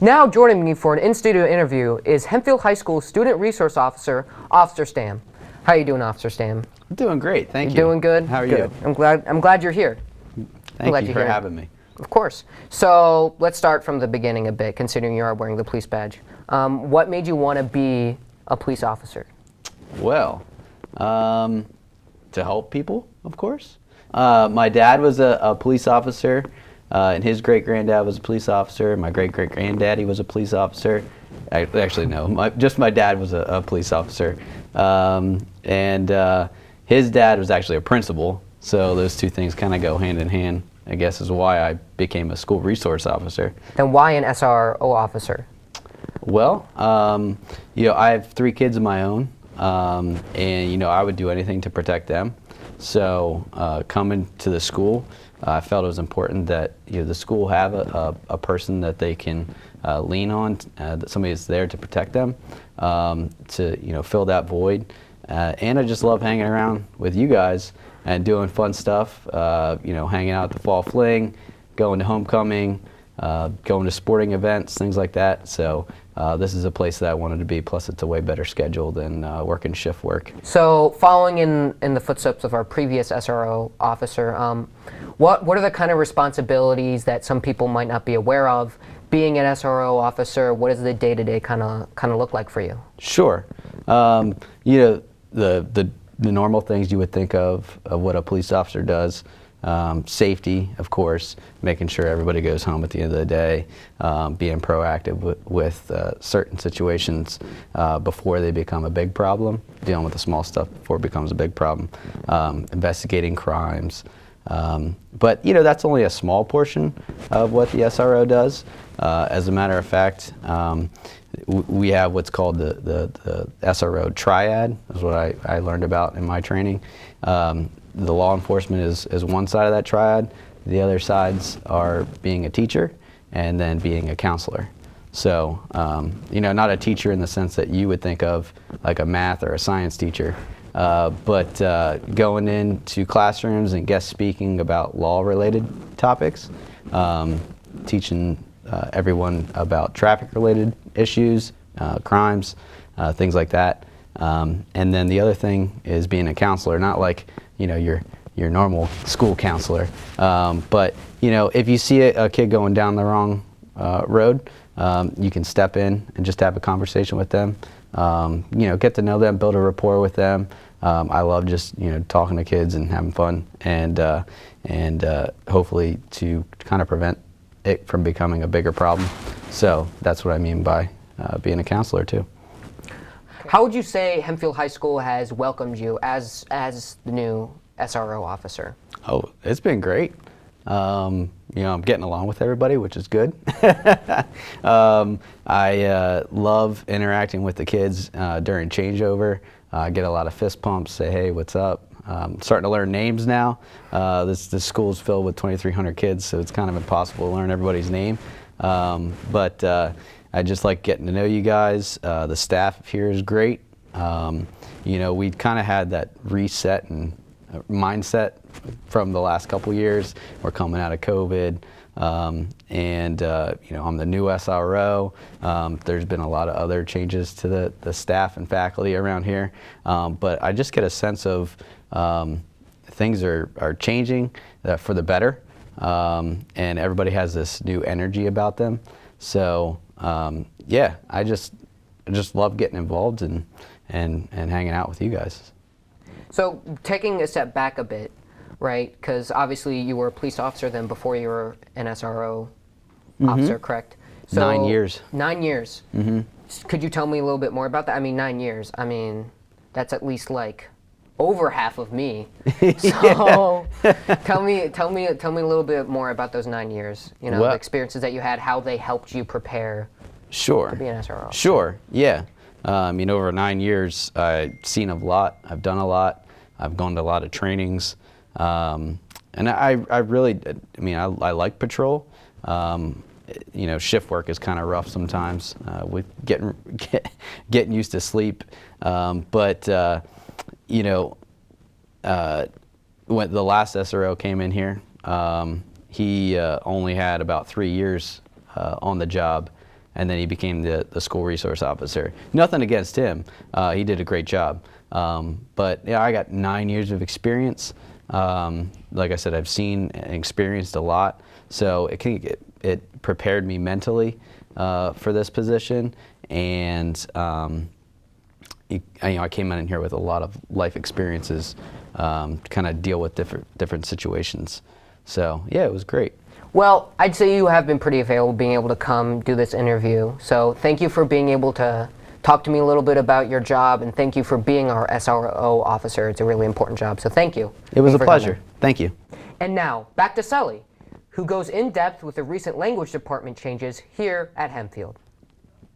Now joining me for an in-studio interview is Hempfield High School Student Resource Officer, Officer Stamm. How are you doing, Officer Stamm? I'm doing great, thank you. Doing good? How are good. you? I'm glad you're here. Thank you for having me. Of course. So let's start from the beginning a bit, considering you are wearing the police badge. What made you want to be a police officer? Well, to help people, of course. My dad was a police officer, and his great-granddad was a police officer. My great-great-granddaddy was a police officer. Actually, no, just my dad was a police officer. And his dad was actually a principal, so those two things kind of go hand in hand, I guess, is why I became a school resource officer. And why an SRO officer? Well, I have 3 kids of my own, and I would do anything to protect them. So coming to the school, I felt it was important that the school have a person that they can lean on, that somebody is there to protect them, to fill that void. And I just love hanging around with you guys and doing fun stuff. Hanging out at the fall fling, going to homecoming, going to sporting events, things like that. So this is a place that I wanted to be. Plus, it's a way better schedule than working shift work. So, following in the footsteps of our previous SRO officer, what are the kind of responsibilities that some people might not be aware of? Being an SRO officer, what does the day-to-day kind of look like for you? Sure. The normal things you would think of what a police officer does. Safety, of course, making sure everybody goes home at the end of the day, being proactive with certain situations before they become a big problem, dealing with the small stuff before it becomes a big problem, investigating crimes. But that's only a small portion of what the SRO does. As a matter of fact, we have what's called the SRO triad, is what I learned about in my training. The law enforcement is one side of that triad. The other sides are being a teacher and then being a counselor. So, not a teacher in the sense that you would think of like a math or a science teacher, but going into classrooms and guest speaking about law-related topics, teaching everyone about traffic-related issues, crimes, things like that. And then the other thing is being a counselor, not like your normal school counselor, but if you see a kid going down the wrong road, you can step in and just have a conversation with them. Get to know them, build a rapport with them. I love just talking to kids and having fun, and hopefully to kind of prevent it from becoming a bigger problem. So that's what I mean by being a counselor too. How would you say Hempfield High School has welcomed you as the new SRO officer? Oh, it's been great. I'm getting along with everybody, which is good. I love interacting with the kids during changeover. I get a lot of fist pumps, say, hey, what's up? Starting to learn names now. This school is filled with 2,300 kids, so it's kind of impossible to learn everybody's name. But I just like getting to know you guys. The staff here is great. We kind of had that reset and mindset from the last couple years. We're coming out of COVID, and I'm the new SRO. There's been a lot of other changes to the staff and faculty around here, but I just get a sense of things are changing for the better, and everybody has this new energy about them. So I just love getting involved and hanging out with you guys. So taking a step back a bit, right? Because obviously you were a police officer then before you were an SRO officer, correct? So 9 years. 9 years. Mm-hmm. Could you tell me a little bit more about that? 9 years. That's at least like over half of me. So tell me a little bit more about those 9 years. The experiences that you had, how they helped you prepare. Sure. To be an SRO. Sure. Yeah. Over 9 years, I've seen a lot. I've done a lot. I've gone to a lot of trainings, and I really, I like patrol. Shift work is kind of rough sometimes with getting used to sleep. But when the last SRO came in here, he only had about 3 years on the job, and then he became the school resource officer. Nothing against him. He did a great job. But yeah, I got 9 years of experience. Like I said, I've seen and experienced a lot, so it prepared me mentally for this position, and I came in here with a lot of life experiences to kind of deal with different situations. So yeah, it was great. Well, I'd say you have been pretty available, being able to come do this interview. So thank you for being able to talk to me a little bit about your job, and thank you for being our SRO officer. It's a really important job, so thank you. It was a pleasure. Thank you. And now, back to Sully, who goes in depth with the recent language department changes here at Hempfield.